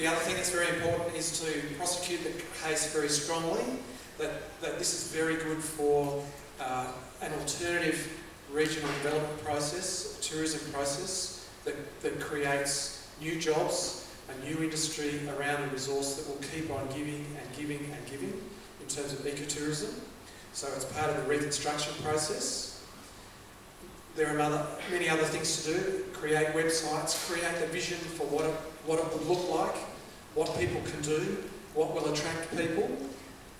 The other thing that's very important is to prosecute the case very strongly, that this is very good for an alternative regional development process, tourism process, that creates new jobs, a new industry around a resource that will keep on giving and giving and giving in terms of ecotourism. So it's part of the reconstruction process. There are many other things to do. Create websites, create the vision for what it would look like, what people can do, what will attract people.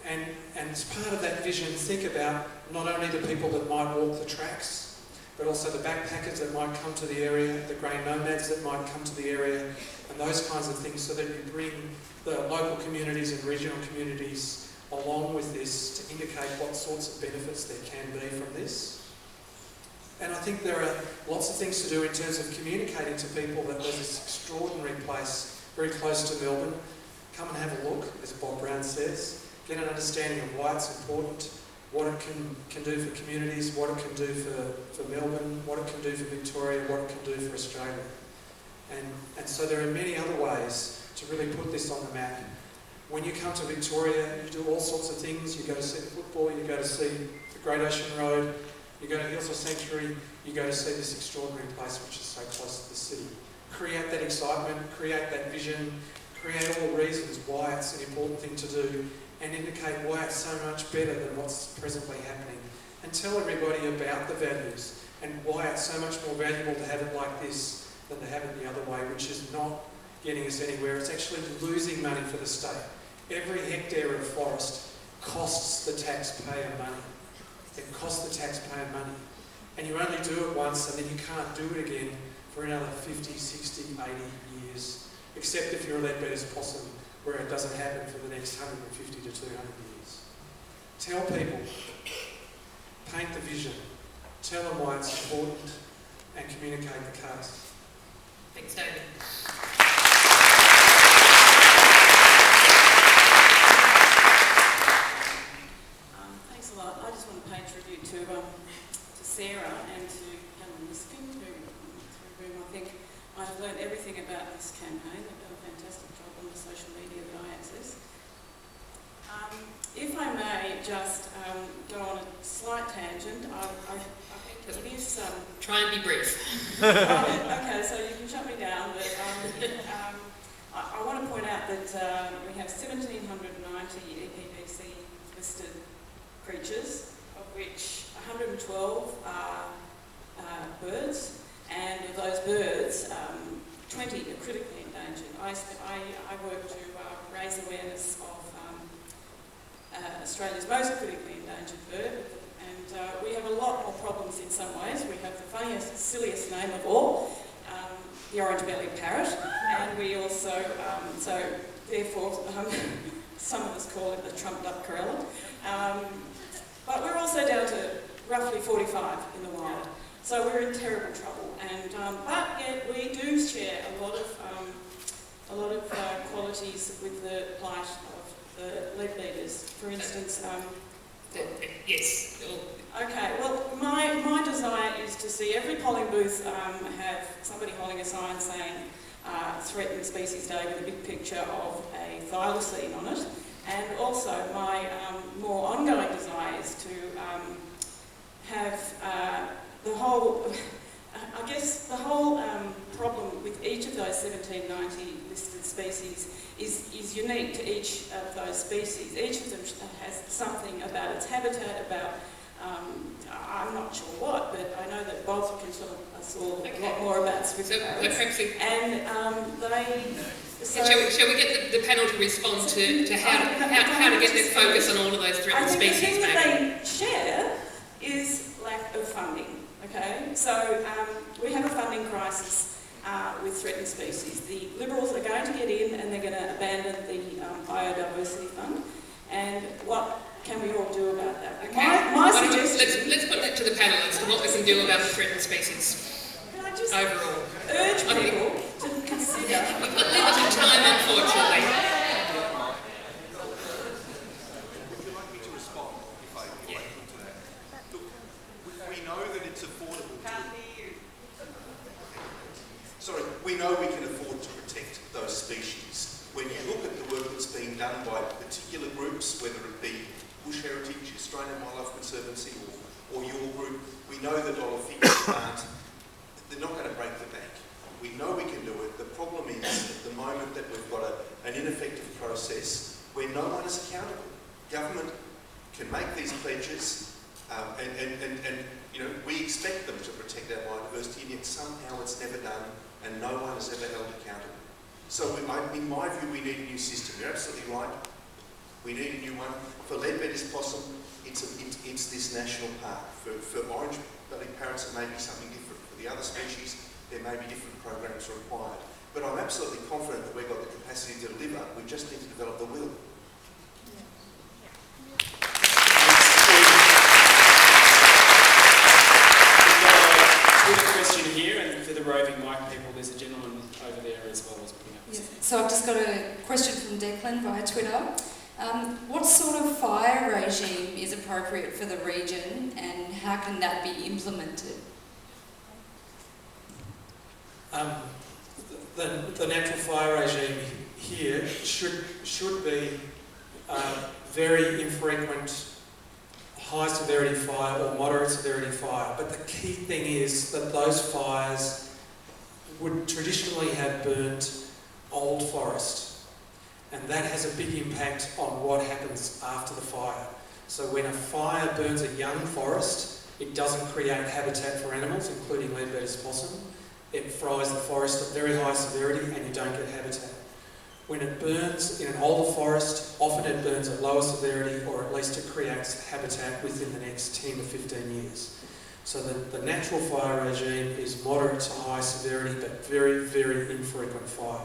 And as part of that vision, think about not only the people that might walk the tracks, but also the backpackers that might come to the area, the grain nomads that might come to the area, and those kinds of things, so that you bring the local communities and regional communities along with this to indicate what sorts of benefits there can be from this. And I think there are lots of things to do in terms of communicating to people that there's this extraordinary place very close to Melbourne. Come and have a look, as Bob Brown says. Get an understanding of why it's important, what it can do for communities, what it can do for Melbourne, what it can do for Victoria, what it can do for Australia. And so there are many other ways to really put this on the map. When you come to Victoria, you do all sorts of things. You go to see the football, you go to see the Great Ocean Road, you go to Hillsborough Sanctuary, you go to see this extraordinary place which is so close to the city. Create that excitement, create that vision, create all the reasons why it's an important thing to do, and indicate why it's so much better than what's presently happening. And tell everybody about the values and why it's so much more valuable to have it like this than to have it the other way, which is not getting us anywhere. It's actually losing money for the state. Every hectare of forest costs the taxpayer money. It costs the taxpayer money. And you only do it once, and then you can't do it again for another 50, 60, 80 years, except if you're a Leadbeater's Possum, where it doesn't happen for the next 150 to 200 years. Tell people, paint the vision, tell them why it's important, and communicate the case. Thanks, David. Thanks a lot. I just want to pay tribute to Sarah and to Helen Miskin, through whom I think I've learned everything about this campaign. They've done a fantastic job on the social media that I access. If I may just go on a slight tangent, I think it is... Try and be brief. Okay, so you can shut me down, but I want to point out that we have 1,790 EPBC listed creatures, of which 112 are birds, and of those birds, 20 are critically endangered. I work to raise awareness of Australia's most critically endangered bird, and we have a lot more problems in some ways. We have the funniest, silliest name of all, the orange-bellied parrot, and we also, so therefore, some of us call it the trumped-up corella. But we're also down to roughly 45 in the wild, so we're in terrible trouble. And but yet we do share a lot of qualities with the plight of the Leadbeaters. For instance, yes. Okay. Well, my desire is to see every polling booth have somebody holding a sign saying "Threatened Species Day" with a big picture of a thylacine on it. And also, my more ongoing desire is to have the whole, I guess, the whole problem with each of those 1790 listed species is unique to each of those species. Each of them has something about its habitat, about, I'm not sure what, but I know that Bob can tell us all a lot more about Swift parrots. And they... So, shall we get the panel to respond to how to get this focus on all of those threatened species? I think the thing that they share is lack of funding, okay? So we have a funding crisis with threatened species. The Liberals are going to get in and they're going to abandon the Biodiversity Fund. And what can we all do about that? Okay. My suggestion... Let's put that to the panel as to what we can do about the threatened species. Can I just overall urge people to consider... We've got limited time, unfortunately. Would you like me to respond, if I come to that? Look, we know that it's affordable. Sorry, we know we can afford to protect those species. when you look at the work that's being done by particular groups, whether it be Bush Heritage, Australian Wildlife Conservancy, or your group, we know the dollar figures they're not going to break the bank. We know we can do it. The problem is, at the moment, that we've got an ineffective process where no one is accountable. Government can make these pledges, and you know, we expect them to protect our biodiversity, and yet somehow it's never done, and no one is ever held accountable. So in my view, we need a new system. You're absolutely right. We need a new one. For Leadbeater's possum, it's this national park. For orange-bellied parrots, it may be something different. For the other species, there may be different programs required. But I'm absolutely confident that we've got the capacity to deliver. We just need to develop the will. Question here, and for the roving mic people, there's a gentleman over there as well as putting up his hand. So I've just got a question from Declan via Twitter. What sort of fire regime is appropriate for the region, and how can that be implemented? The natural fire regime here should be very infrequent high severity fire or moderate severity fire, but the key thing is that those fires would traditionally have burnt old forest, and that has a big impact on what happens after the fire. So when a fire burns a young forest, it doesn't create habitat for animals, including Leadbeater's possum. It fries the forest at very high severity and you don't get habitat. When it burns in an older forest, often it burns at lower severity, or at least it creates habitat within the next 10 to 15 years. So the natural fire regime is moderate to high severity, but very, very infrequent fire.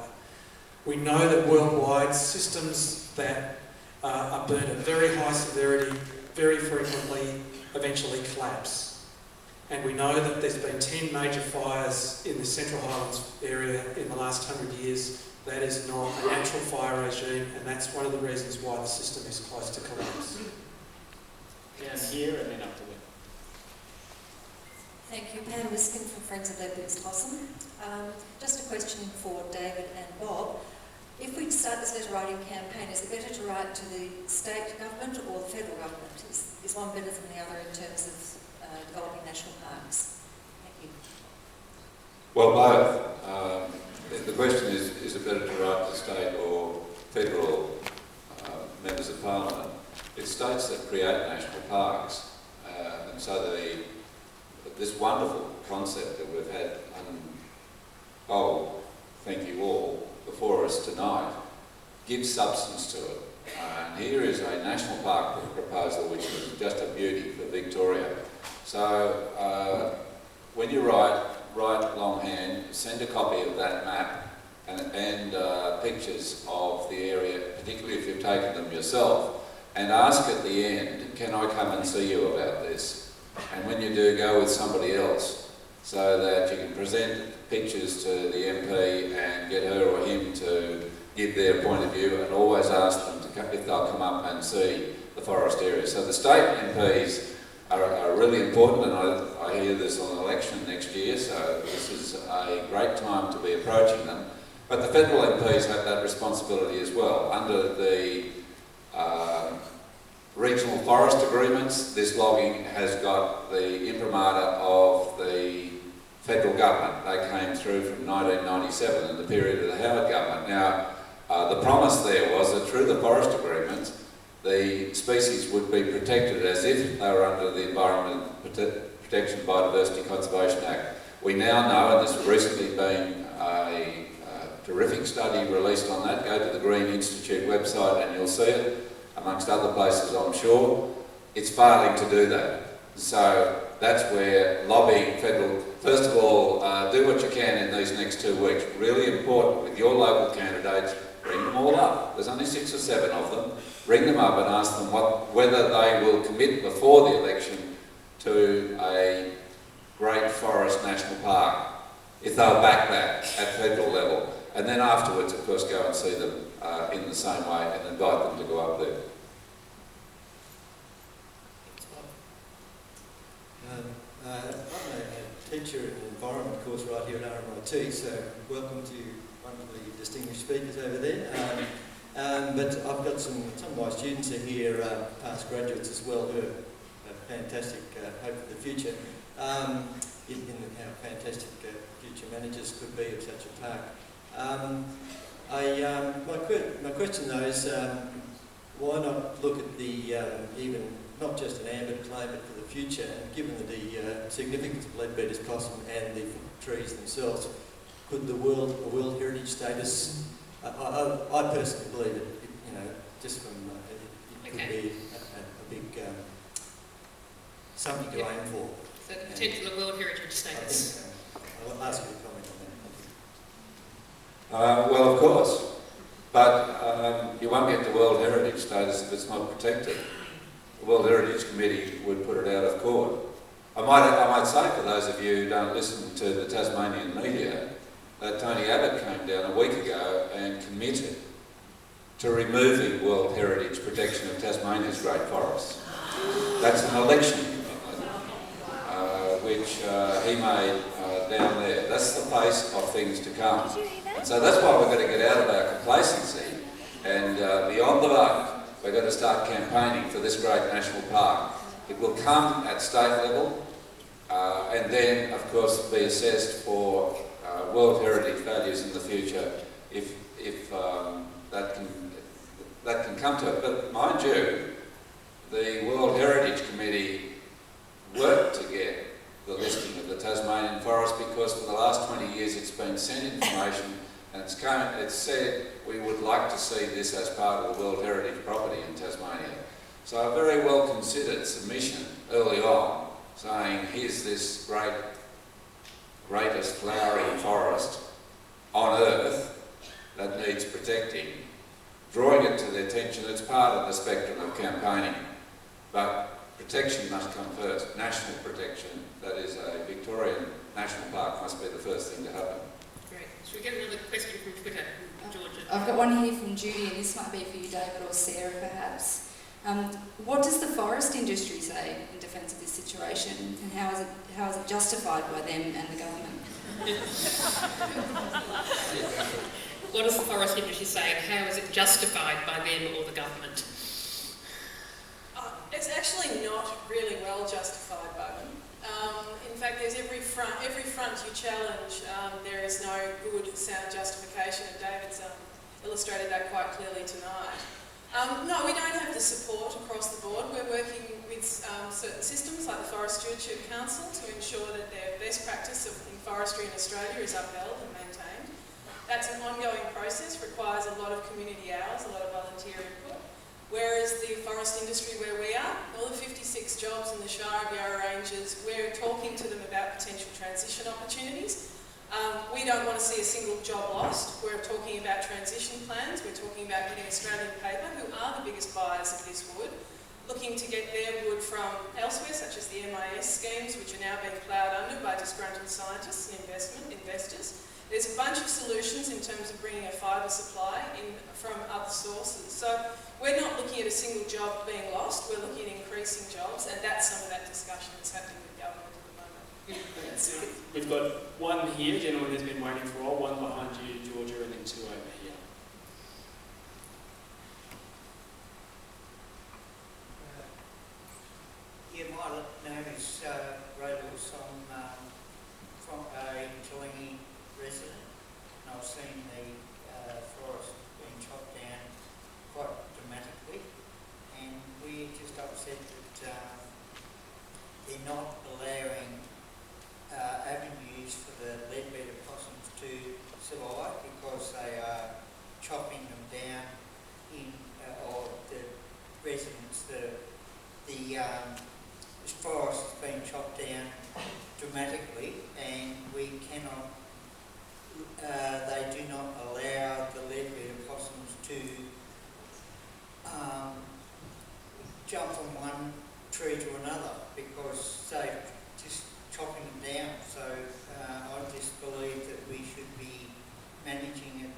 We know that worldwide systems that are burnt at very high severity very frequently eventually collapse. And we know that there's been 10 major fires in the Central Highlands area in the last 100 years. That is not a natural fire regime, and that's one of the reasons why the system is close to collapse. Down here and then up to there. Thank you. Pam Miskin from Friends of Leadbeater's Possum. Just a question for David and Bob. If we start this letter writing campaign, is it better to write to the state government or the federal government? Is one better than the other in terms of developing national parks? Thank you. Well, both. The question is it better to write to state or federal members of parliament? It's states that create national parks, and so this wonderful concept that we've had, thank you all, before us tonight, gives substance to it. And here is a national park proposal which is just a beauty for Victoria. So when you write longhand, send a copy of that map and pictures of the area, particularly if you've taken them yourself, and ask at the end, can I come and see you about this? And when you do, go with somebody else so that you can present pictures to the MP and get her or him to give their point of view, and always ask them if they'll come up and see the forest area. So the state MPs are really important, and I hear there's an election next year, so this is a great time to be approaching them. But the federal MPs have that responsibility as well. Under the regional forest agreements, this logging has got the imprimatur of the federal government. They came through from 1997 in the period of the Howard government. Now, the promise there was that through the forest agreements, the species would be protected as if they were under the Environment Protection Biodiversity Conservation Act. We now know, and there's recently been a terrific study released on that. Go to the Green Institute website and you'll see it, amongst other places I'm sure. It's failing to do that. So that's where lobbying federal, first of all, do what you can in these next 2 weeks. Really important with your local candidates. Bring them all up. There's only 6 or 7 of them. Bring them up and ask them whether they will commit before the election to a great forest national park, if they'll back that at federal level. And then afterwards, of course, go and see them in the same way and invite them to go up there. I'm a teacher in an environment course right here at RMIT, so welcome to one of the distinguished speakers over there. But I've got some of my students are here, past graduates as well, who are fantastic hope for the future. In how fantastic future managers could be of such a park. My question though is, why not look at the even not just an ambit claim, but for the future? And given the significance of Leadbeater's possum and the trees themselves, could the World Heritage status? I personally believe it. Just from it could be a big something to aim for. So the potential of World Heritage status. I'll ask you to comment on that. Well, of course, but you won't get the World Heritage status if it's not protected. The World Heritage Committee would put it out of court. I might say, for those of you who don't listen to the Tasmanian media, that Tony Abbott came down a week ago and committed to removing World Heritage protection of Tasmania's great forests. That's an election commitment, which he made down there. That's the pace of things to come. And so that's why we've got to get out of our complacency and beyond the vote, we're going to start campaigning for this great national park. It will come at state level and then, of course, be assessed for World Heritage values in the future if that can come to it. But mind you, the World Heritage Committee worked to get the listing of the Tasmanian forest because for the last 20 years it's been sent information and it's said we would like to see this as part of the World Heritage property in Tasmania. So a very well considered submission early on saying here's this greatest flowering forest on earth that needs protecting, drawing it to the attention. It's part of the spectrum of campaigning, but protection must come first. National protection, that is a Victorian national park, must be the first thing to happen. Great. Should we get another question from Twitter, Georgia? I've got one here from Judy, and this might be for you, David, or Sarah, perhaps. What does the forest industry say in defence of this situation, and how is it justified by them and the government? What does the forest industry say, and how is it justified by them or the government? It's actually not really well justified by them. In fact, there's every front you challenge, there is no good, sound justification, and David's illustrated that quite clearly tonight. No, we don't have the support across the board. We're working with certain systems like the Forest Stewardship Council to ensure that their best practice in forestry in Australia is upheld and maintained. That's an ongoing process, requires a lot of community hours, a lot of volunteer input. Whereas the forest industry where we are, all the 56 jobs in the Shire of Yarra Ranges, we're talking to them about potential transition opportunities. We don't want to see a single job lost. We're talking about transition plans. We're talking about getting Australian Paper, who are the biggest buyers of this wood, looking to get their wood from elsewhere, such as the MIS schemes, which are now being ploughed under by disgruntled scientists and investors. There's a bunch of solutions in terms of bringing a fibre supply in from other sources. So we're not looking at a single job being lost. We're looking at increasing jobs, and that's some of that discussion that's happening with government at the moment. We've got one here, gentleman who's been waiting for a while, one behind you, Georgia, and then two over here. My name is Ray Lewis. I'm from a Toohey resident, and I've seen the forest being chopped down quite dramatically, and we're just upset that they're not allowing avenues for the Leadbeater possums to survive because they are chopping them down or the residents, this forest has been chopped down dramatically, and we cannot, they do not allow the Leadbeater possums to jump from one tree to another because they're just chopping them down. So I just believe that we should be managing it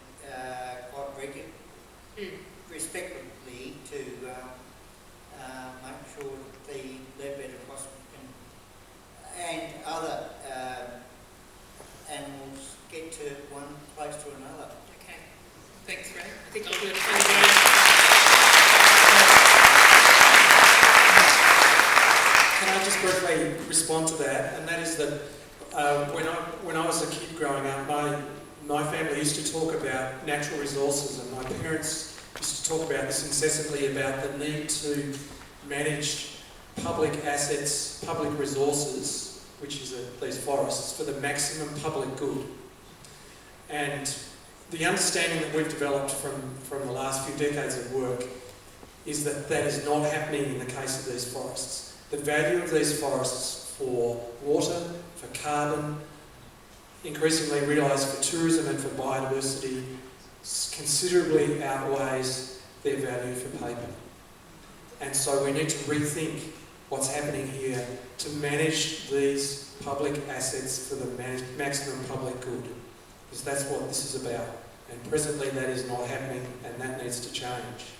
quite regularly, respectively, to make sure that the Leadbeater possum and other animals get to one place to another. Thanks, Ray. I think I'll do it for Can I just briefly respond to that? And that is that when I was a kid growing up, my family used to talk about natural resources, and my parents used to talk about this incessantly, about the need to manage public assets, public resources, which is these forests, for the maximum public good. And the understanding that we've developed from the last few decades of work is that that is not happening in the case of these forests. The value of these forests for water, for carbon, increasingly realised for tourism and for biodiversity, considerably outweighs their value for paper. And so we need to rethink what's happening here to manage these public assets for the maximum public good, because that's what this is about. And presently that is not happening, and that needs to change.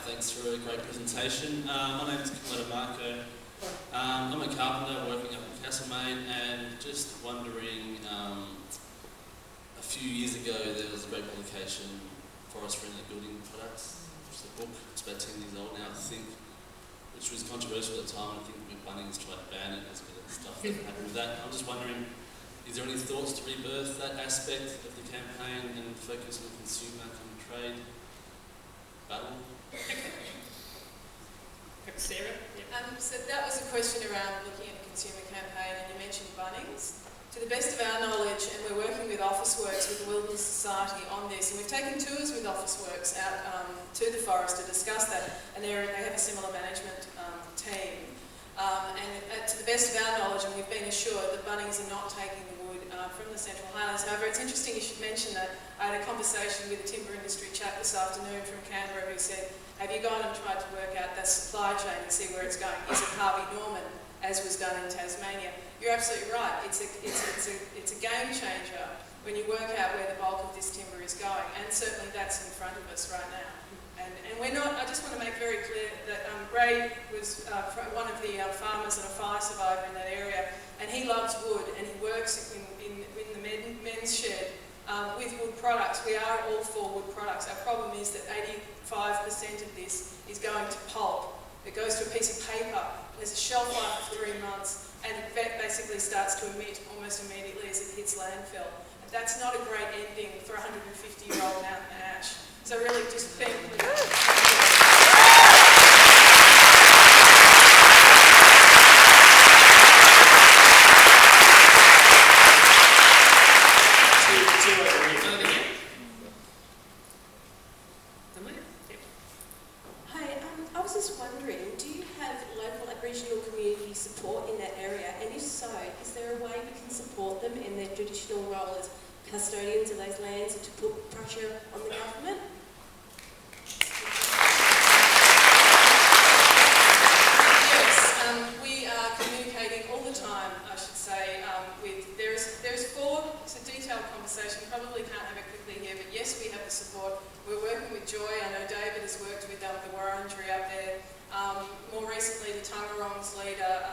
Thanks for a great presentation. My name is Marco. I'm a carpenter working up in Castlemaine, and just wondering, a few years ago there was a great publication, Forest-Friendly Building Products, which is a book. It's about 10 years old now, I think, which was controversial at the time. I think Bunnings tried to ban it. There's a bit of stuff that happened with that. I'm just wondering, is there any thoughts to rebirth that aspect of the campaign and focus on the consumer and trade battle? Sarah? So that was a question around looking at a consumer campaign, and you mentioned Bunnings. To the best of our knowledge, and we're working with Officeworks, with the Wilderness Society on this, and we've taken tours with Officeworks out to the forest to discuss that, and they have a similar management team. And to the best of our knowledge, and we've been assured that Bunnings are not taking the wood from the Central Highlands. However, it's interesting you should mention that. I had a conversation with a timber industry chap this afternoon from Canberra who said, have you gone and tried to work out that supply chain and see where it's going? Is it Harvey Norman, as was done in Tasmania? You're absolutely right. It's a game changer when you work out where the bulk of this timber is going, and certainly that's in front of us right now. And we're not, I just want to make very clear that Ray was one of the farmers and a fire survivor in that area, and he loves wood, and he works in the men's shed with wood products. We are all for wood products. Our problem is that 85% of this is going to pulp. It goes to a piece of paper. There's a shelf life of 3 months, and it basically starts to emit almost immediately as it hits landfill. And that's not a great ending for a 150-year-old mountain ash. So really just being traditional role as custodians of those lands and to put pressure on the government? Yes, we are communicating all the time, I should say, there's four, it's a detailed conversation, probably can't have it quickly here, but yes, we have the support. We're working with Joy. I know David has worked with the Wurundjeri up there. More recently, the Tungarongs leader,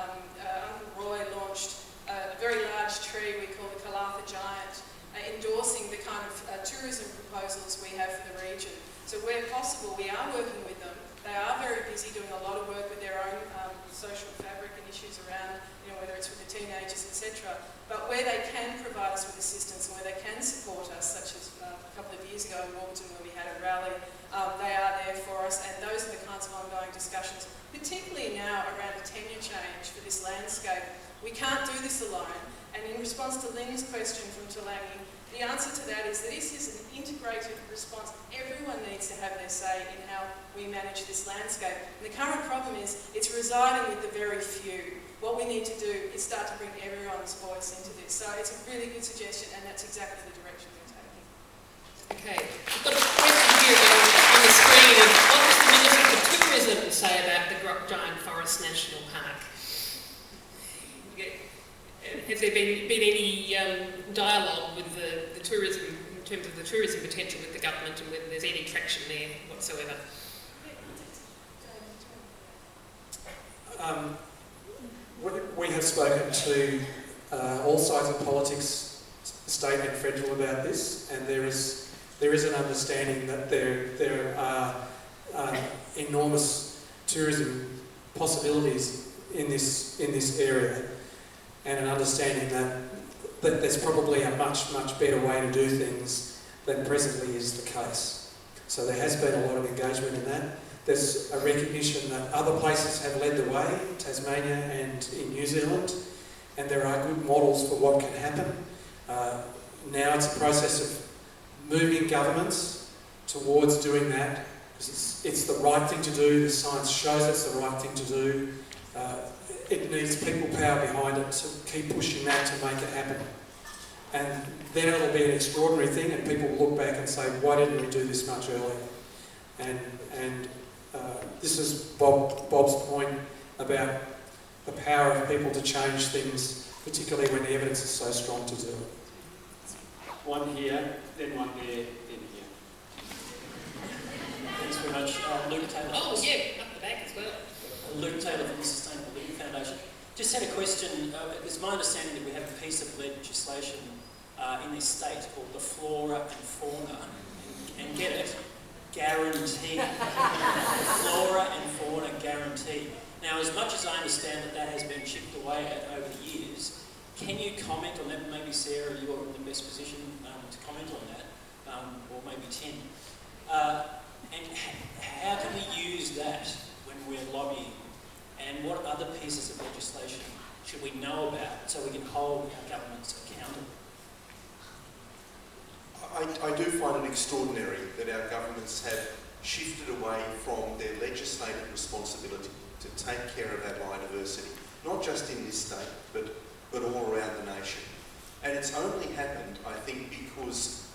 Uncle Roy, launched a very large tree we call the Kalatha Giant, endorsing the kind of tourism proposals we have for the region. So where possible, we are working with them. They are very busy doing a lot of work with their own social fabric and issues around, whether it's with the teenagers, etc. But where they can provide us with assistance and where they can support us, such as a couple of years ago in Warburton where we had a rally, they are there for us, and those are the kinds of ongoing discussions, particularly now around a tenure change for this landscape. We can't do this alone, and in response to Lynn's question from Tulangi, the answer to that is that this is an integrated response. Everyone needs to have their say in how we manage this landscape. And the current problem is it's residing with the very few. What we need to do is start to bring everyone's voice into this. So it's a really good suggestion, and that's exactly the direction we're taking. Okay, we've got a question here on the screen of what does the Minister for Tourism say about the Giant Forest National Park? Has there been any dialogue with the tourism, in terms of the tourism potential with the government, and whether there's any traction there whatsoever? we have spoken to all sides of politics, state and federal, about this, and there is an understanding that there are enormous tourism possibilities in this area, and an understanding that there's probably a much better way to do things than presently is the case. So there has been a lot of engagement in that. There's a recognition that other places have led the way, Tasmania and in New Zealand, and there are good models for what can happen. Now it's a process of moving governments towards doing that, because it's the right thing to do. The science shows it's the right thing to do. It needs people power behind it to keep pushing that to make it happen. And then it'll be an extraordinary thing, and people will look back and say, why didn't we do this much earlier? And this is Bob's point about the power of people to change things, particularly when the evidence is so strong to do it. One here, then one there, then here. Thanks very much. Luke Taylor. Oh, yeah, up the back as well. Luke Taylor from the Sustainable Living Foundation. Just had a question. It's my understanding that we have a piece of legislation in this state called the Flora and Fauna, and get it, guarantee. Flora and Fauna guarantee. Now, as much as I understand that has been chipped away at over the years, can you comment on that? Maybe Sarah, you're in the best position to comment on that, or maybe Tim. And how can we use that when we're lobbying? And what other pieces of legislation should we know about so we can hold our governments accountable? I do find it extraordinary that our governments have shifted away from their legislative responsibility to take care of our biodiversity, not just in this state, but all around the nation. And it's only happened, I think, because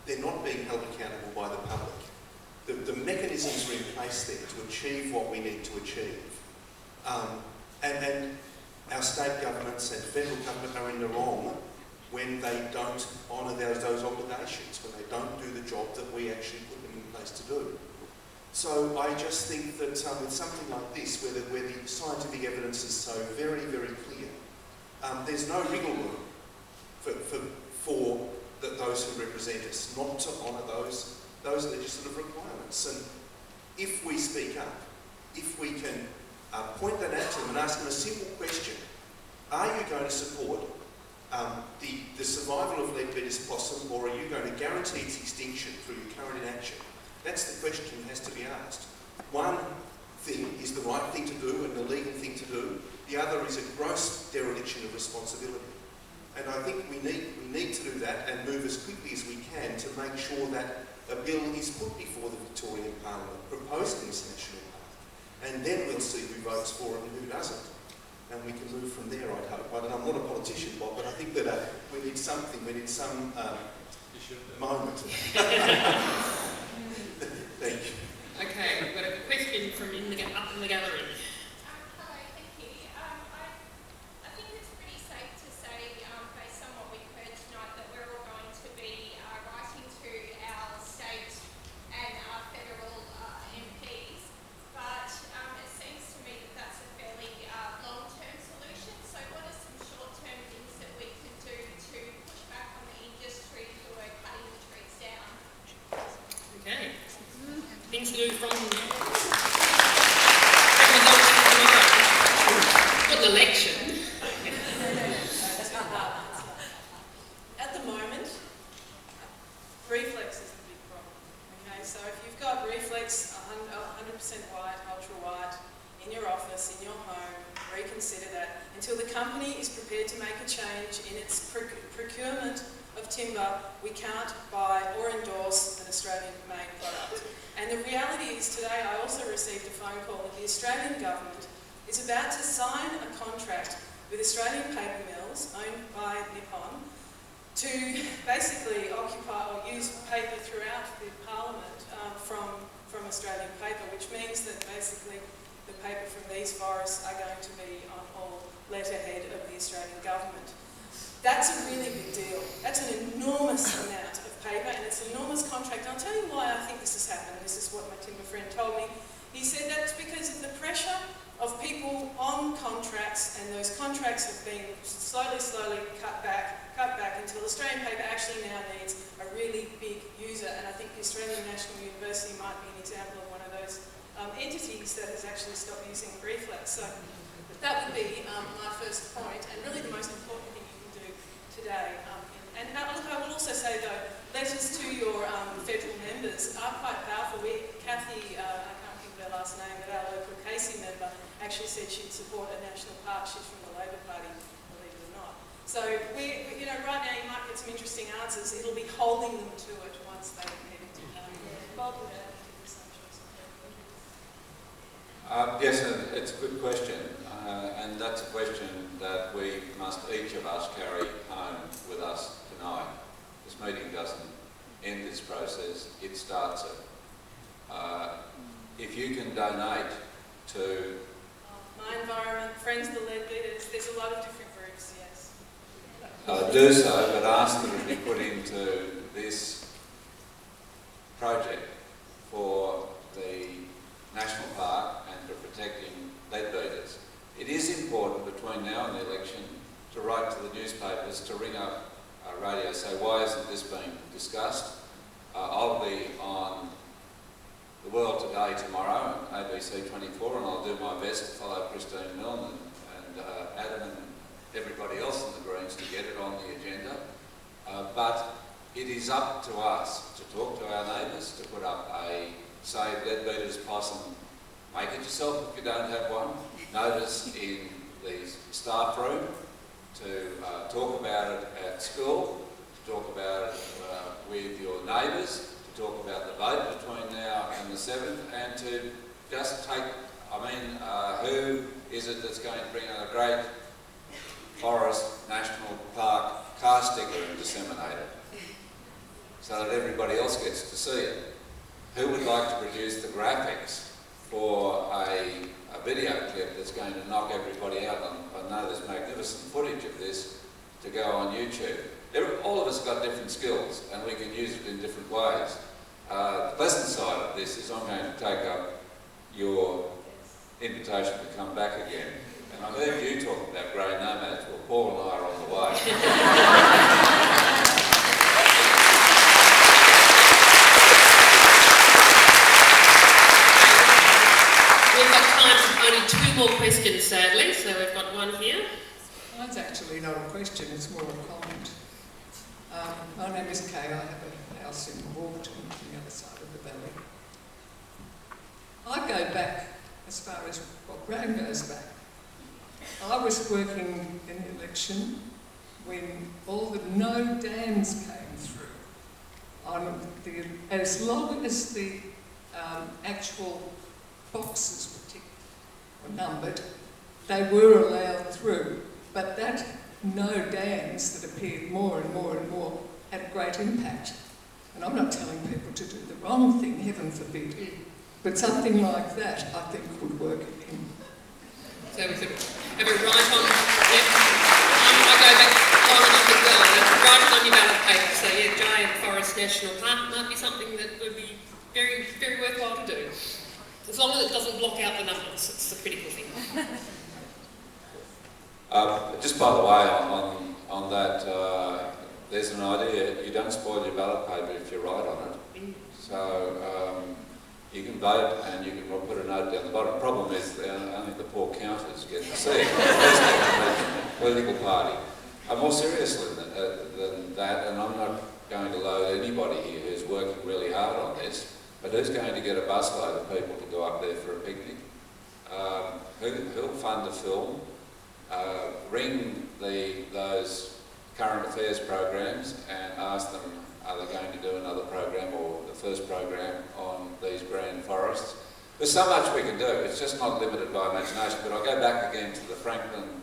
they're not being held accountable by the public. The mechanisms are in place there to achieve what we need to achieve. And our state governments and federal government are in the wrong when they don't honour those obligations, when they don't do the job that we actually put them in place to do. So I just think that with something like this, where the scientific evidence is so very, very clear, there's no wriggle room for those who represent us not to honour those legislative requirements. And if we speak up, if we can point that out to them and ask them a simple question: are you going to support the survival of Leadbeater's possum, or are you going to guarantee its extinction through your current inaction? That's the question that has to be asked. One thing is the right thing to do and the legal thing to do. The other is a gross dereliction of responsibility. And I think we need to do that and move as quickly as we can to make sure that a bill is put before the Victorian Parliament, proposing this national park. And then we'll see who votes for it and who doesn't. And we can move from there, I'd hope. I'm not a politician, Bob, but I think that we need something, we need some moment. Thank you. Okay, we've got a question from up in the gallery. Hello, thank you. I think it's pretty safe to say, based on what we've heard tonight, that we're all going to be writing to our state and our federal MPs, but it seems to me that that's a fairly long-term solution. So what are some short-term things that we can do to push back on the industry who are cutting the trees down? Okay. Things to do from the election. At the moment, reflex is the big problem. Okay, so if you've got reflex 100% white, ultra white in your office, in your home, reconsider that until the company is prepared to make a change in its procurement of timber. We can't buy or endorse an Australian-made product. And the reality is today I also received a phone call that the Australian government is about to sign a contract with Australian paper mills owned by Nippon to basically occupy or use paper throughout the parliament from Australian paper, which means that basically the paper from these forests are going to be on all letterhead of the Australian government. That's a really big deal. That's an enormous amount of paper, and it's an enormous contract. And I'll tell you why I think this has happened. This is what my timber friend told me. He said that's because of the pressure of people on contracts, and those contracts have been slowly cut back until Australian paper actually now needs a really big user. And I think the Australian National University might be an example of one of those entities that has actually stopped using reflex. So that would be my first point, and really the most important thing you can do today. And look, I will also say though, letters to your federal members are quite powerful. Kathy, I can't think of her last name, but our local Casey member actually said she'd support a national park. She's from the Labor Party, believe it or not. So right now you might get some interesting answers. It'll be holding them to it once they head into Bob would add to this, I'm sure. Yes, it's a good question, and that's a question that we must each of us carry home with us tonight. This meeting doesn't end this process, it starts it. If you can donate to... My Environment, Friends of the Leadbeaters, there's a lot of different groups, yes. do so, but ask that it be put into this project for the National Park and for protecting leadbeaters. It is important between now and the election to write to the newspapers, to ring up radio, say, why isn't this being discussed? I'll be on The World Today tomorrow, ABC 24, and I'll do my best to follow Christine Milne and Adam and everybody else in the Greens to get it on the agenda. But it is up to us to talk to our neighbours, to put up a, say, Leadbeater's Possum, make it yourself if you don't have one, notice in the staff room, to talk about it at school, to talk about it with your neighbours, to talk about the vote between now and the 7th, and to just take, who is it that's going to bring a great Forest National Park car sticker and disseminate it, so that everybody else gets to see it? Who would like to produce the graphics for a video clip that's going to knock everybody out? I know there's magnificent footage of this to go on YouTube. All of us have got different skills and we can use it in different ways. The pleasant side of this is I'm going to take up your invitation to come back again. And I heard you talk about grey nomads. Well, Paul and I are on the way. We've got time for only 2 more questions, sadly, so we've got one here. Mine's actually not a question, it's more a comment. My name is Kay, I have a house in Walton, on the other side of the valley. I go back as far as what Graham goes back. I was working in the election when all the no dams came through. As long as the actual boxes were ticked or numbered, they were allowed through. But that no dams that appeared more and more and more had a great impact. And I'm not telling people to do the wrong thing, heaven forbid. But something like that, I think, would work again. So we could have a write on, I'll go back far enough as well, write on your ballot paper. So yeah, Giant Forest National Park might be something that would be very, very worthwhile to do. As long as it doesn't block out the numbers, it's the critical thing. Just by the way, on that, there's an idea, you don't spoil your ballot paper if you write on it. So you can vote and you can put a note down the bottom. The problem is only the poor counters get to see it. Political party. More seriously than that, and I'm not going to load anybody here who's working really hard on this, but who's going to get a busload of people to go up there for a picnic? Who'll fund a film? Ring those current affairs programs and ask them, are they going to do another program or the first program on these grand forests? There's so much we can do, it's just not limited by imagination. But I'll go back again to the Franklin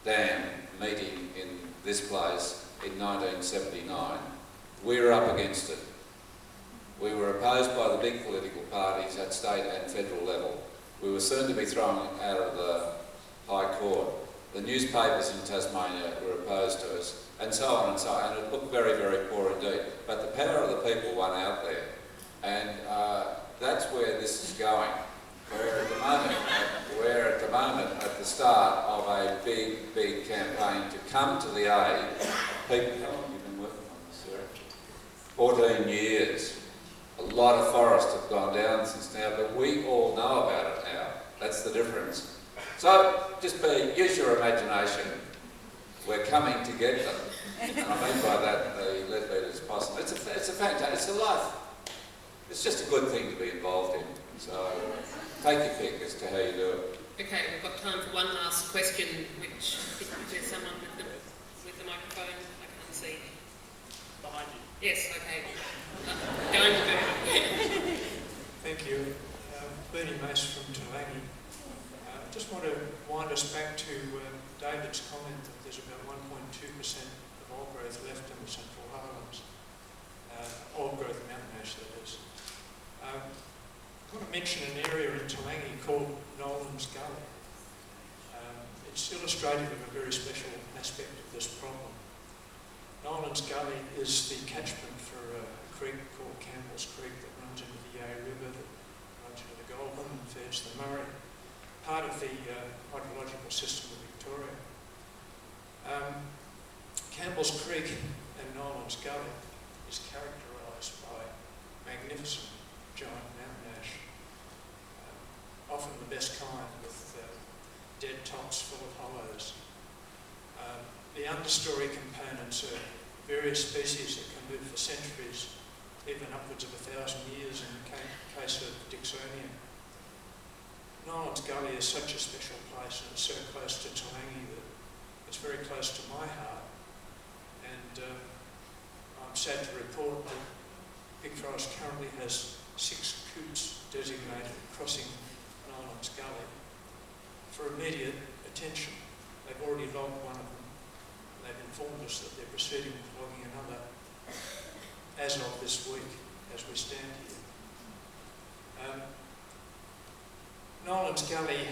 Dam meeting in this place in 1979. We were up against it. We were opposed by the big political parties at state and federal level. We were soon to be thrown out of the High Court. The newspapers in Tasmania were opposed to us, and so on and so on. And it looked very, very poor indeed. But the power of the people won out there. And that's where this is going. Where at the moment, we're at the moment at the start of a big, big campaign to come to the aid. People, how long have you been working on this, Sarah? 14 years. A lot of forests have gone down since now, but we all know about it now. That's the difference. So just use your imagination. We're coming to get them. And I mean by that the Leadbeater's Possum. It's a fantastic, it's a life. It's just a good thing to be involved in. So take your pick as to how you do it. Okay, we've got time for one last question, which is there someone with the microphone? I can't see. Behind you. Yes, okay. Going to Bernie. Thank you. Bernie Mace from Tulangi. I just want to wind us back to David's comment that there's about 1.2% of old growth left in the Central Highlands. Old growth mountain ash, that is. I want to mention an area in Tulangi called Nolan's Gully. It's illustrative of a very special aspect of this problem. Nolan's Gully is the catchment for a creek called Campbell's Creek that runs into the Yea River, that runs into the Goulburn and feeds the Murray, part of the hydrological system of Victoria. Campbell's Creek and Nolan's Gully is characterised by magnificent giant mountain ash, often the best kind with dead tops full of hollows. The understory components are various species that can live for centuries, even upwards of 1,000 years in the case of Dixonia. Nolan's Gully is such a special place, and it's so close to Tulangi that it's very close to my heart. And I'm sad to report that Big Forest currently has 6 coots designated crossing Nolan's Gully for immediate attention. They've already logged one of them. They've informed us that they're proceeding with logging another as of this week, as we stand here. Nolan's Gully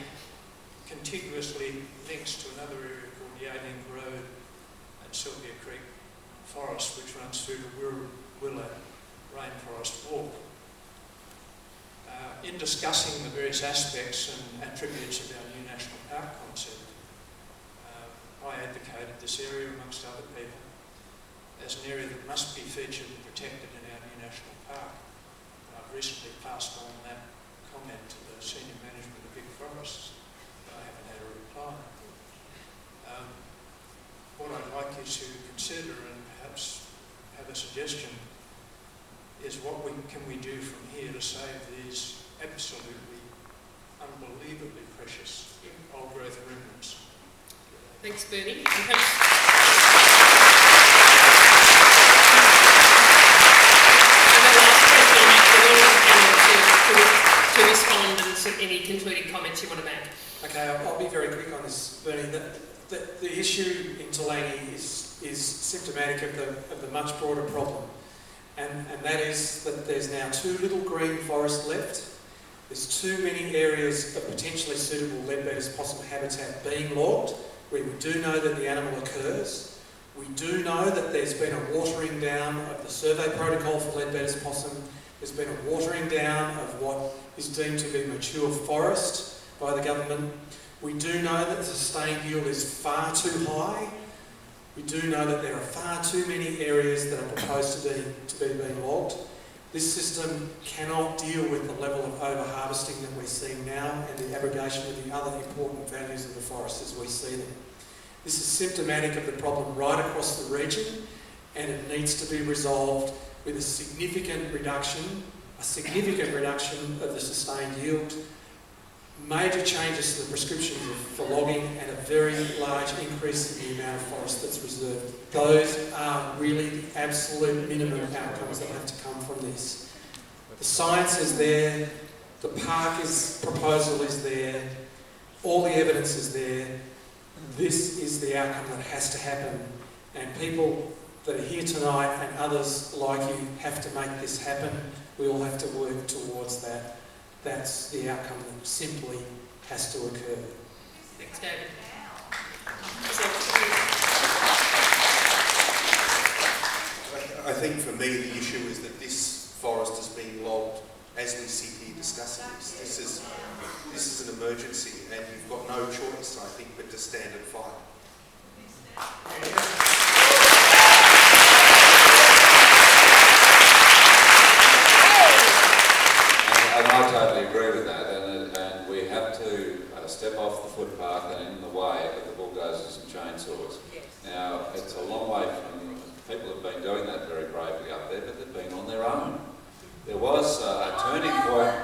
contiguously links to another area called Yaling Road and Sylvia Creek Forest, which runs through the Willow Rainforest Walk. In discussing the various aspects and attributes of our new national park concept, I advocated this area, amongst other people, as an area that must be featured and protected in our new national park. And I've recently passed on that comment to the senior management of Big Forests, but I haven't had a reply. What I'd like you to consider and perhaps have a suggestion is what can we do from here to save these absolutely unbelievably precious old growth remnants. Thanks, Bernie. To respond and any concluding comments you want to make. Okay, I'll be very quick on this, Bernie. The issue in Tulangi is symptomatic of the much broader problem, and that is that there's now too little green forest left. There's too many areas of potentially suitable Leadbeater's possum habitat being logged, where we do know that the animal occurs. We do know that there's been a watering down of the survey protocol for Leadbeater's possum. There's been a watering down of what is deemed to be mature forest by the government. We do know that the sustained yield is far too high. We do know that there are far too many areas that are proposed to be being logged. This system cannot deal with the level of over-harvesting that we're seeing now and the abrogation of the other important values of the forest as we see them. This is symptomatic of the problem right across the region, and it needs to be resolved with a significant reduction of the sustained yield, major changes to the prescriptions for logging, and a very large increase in the amount of forest that's reserved. Those are really the absolute minimum outcomes that have to come from this. The science is there, the park proposal is there, all the evidence is there. This is the outcome that has to happen, and people that are here tonight and others like you have to make this happen. We all have to work towards that. That's the outcome that simply has to occur. Thanks, David. I think for me the issue is that this forest is being logged as we sit here discussing this. This is an emergency. emergency, and you've got no choice, I think, but to stand and fight. And I totally agree with that, and we have to step off the footpath and in the way of the bulldozers and chainsaws. Yes. Now, it's a long way from, people have been doing that very bravely up there, but they've been on their own. There was a turning point,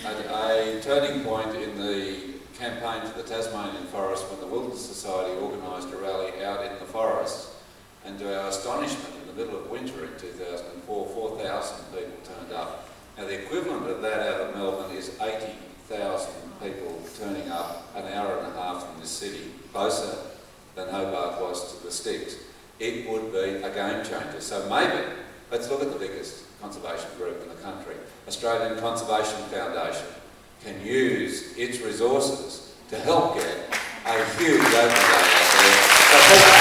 a turning point in the campaign for the Tasmanian forest when the Wilderness Society organised a rally out in the forest, and to our astonishment, in the middle of winter in 2004, 4,000 people turned up. Now, the equivalent of that out of Melbourne is 80,000 people turning up an hour and a half from this city, closer than Hobart was to the sticks. It would be a game changer. So maybe, let's look at the biggest conservation group in the country. Australian Conservation Foundation can use its resources to help get a huge open day out there.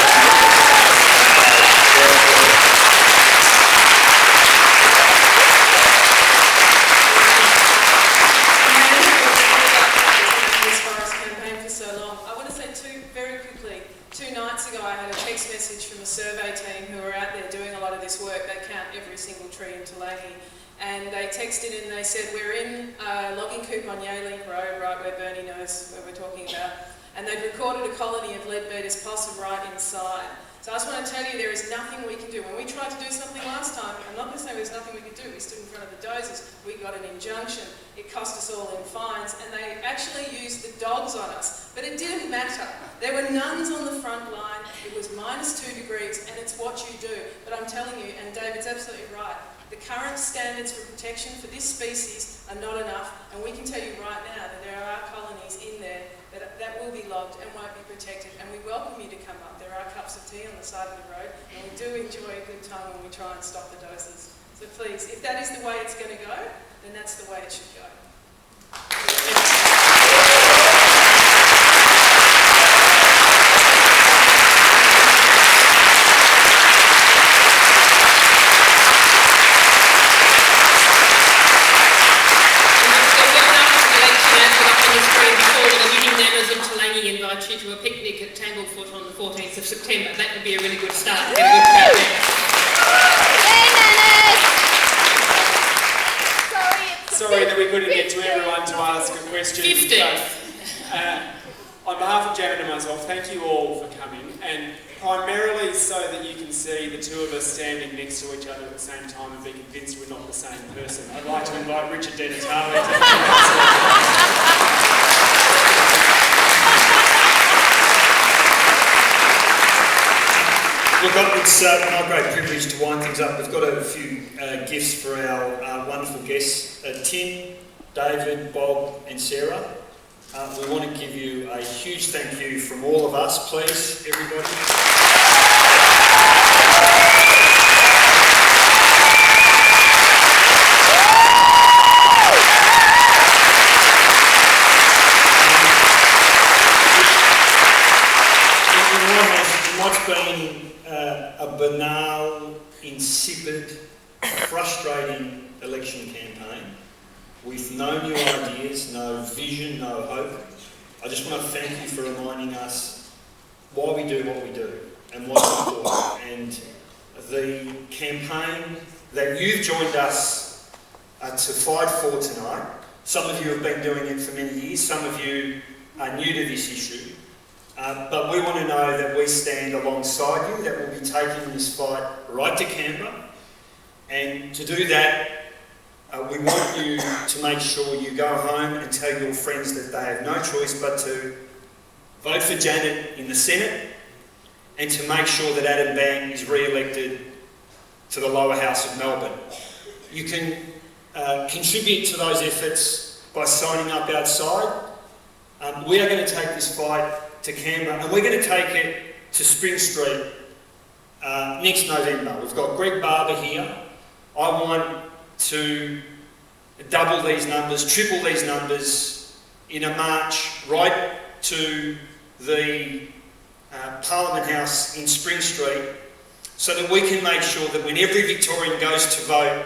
survey team who are out there doing a lot of this work. They count every single tree in Toolangi. And they texted and they said, we're in a logging coop on Yealink Road, right where Bernie knows where we're talking about. And they've recorded a colony of Leadbeater's possum right inside. So I just want to tell you there is nothing we can do. When we tried to do something last time, I'm not going to say there's nothing we could do. We stood in front of the dozers, we got an injunction, it cost us all in fines, and they actually used the dogs on us. But it didn't matter. There were nuns on the front line, it was -2 degrees, and it's what you do. But I'm telling you, and David's absolutely right, the current standards for protection for this species are not enough, and we can tell you right now that there are colonies in there that will be logged and won't be protected, and we welcome you to come up. There are cups of tea on the side of the road, and we do enjoy a good time when we try and stop the doses. So please, if that is the way it's going to go, then that's the way it should go. Invite you to a picnic at Tanglefoot on the 14th of September. That would be a really good start. Get a good crowd there. Sorry that we couldn't get to everyone to ask a question. 15th. On behalf of Janet and myself, thank you all for coming, and primarily so that you can see the two of us standing next to each other at the same time and be convinced we're not the same person. I'd like to invite Richard Denatale to Look, it's my great privilege to wind things up. We've got a few gifts for our wonderful guests, Tim, David, Bob and Sarah. We want to give you a huge thank you from all of us, please, everybody. What's been a banal, insipid, frustrating election campaign with no new ideas, no vision, no hope. I just want to thank you for reminding us why we do what we do and what's important. And the campaign that you've joined us to fight for tonight, some of you have been doing it for many years, some of you are new to this issue. But we want to know that we stand alongside you, that we'll be taking this fight right to Canberra. And to do that, we want you to make sure you go home and tell your friends that they have no choice but to vote for Janet in the Senate and to make sure that Adam Bang is re-elected to the lower house of Melbourne. You can contribute to those efforts by signing up outside. We are going to take this fight to Canberra, and we're going to take it to Spring Street next November. We've got Greg Barber here. I want to double these numbers, triple these numbers in a march right to the Parliament House in Spring Street so that we can make sure that when every Victorian goes to vote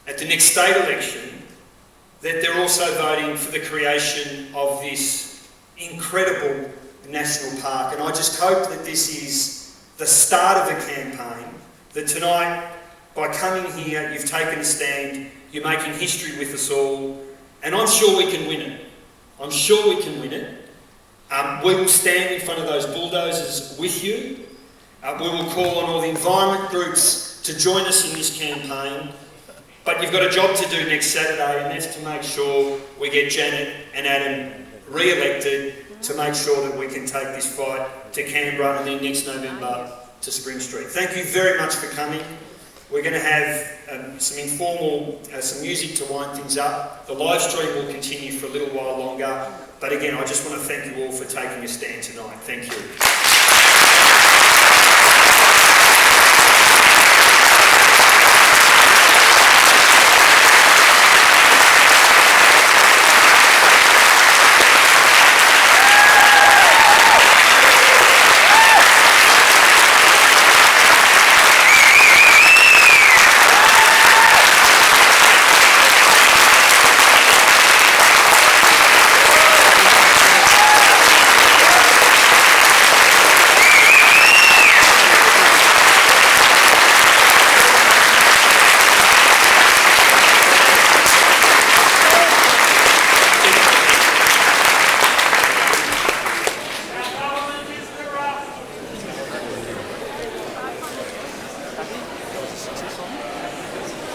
at the next state election, that they're also voting for the creation of this incredible national park. And I just hope that this is the start of a campaign, that tonight, by coming here, you've taken a stand, you're making history with us all, and I'm sure we can win it. I'm sure we can win it. We will stand in front of those bulldozers with you. We will call on all the environment groups to join us in this campaign. But you've got a job to do next Saturday, and that's to make sure we get Janet and Adam re-elected, to make sure that we can take this fight to Canberra and then next November to Spring Street. Thank you very much for coming. We're going to have some informal, some music to wind things up. The live stream will continue for a little while longer. But again, I just want to thank you all for taking a stand tonight. Thank you.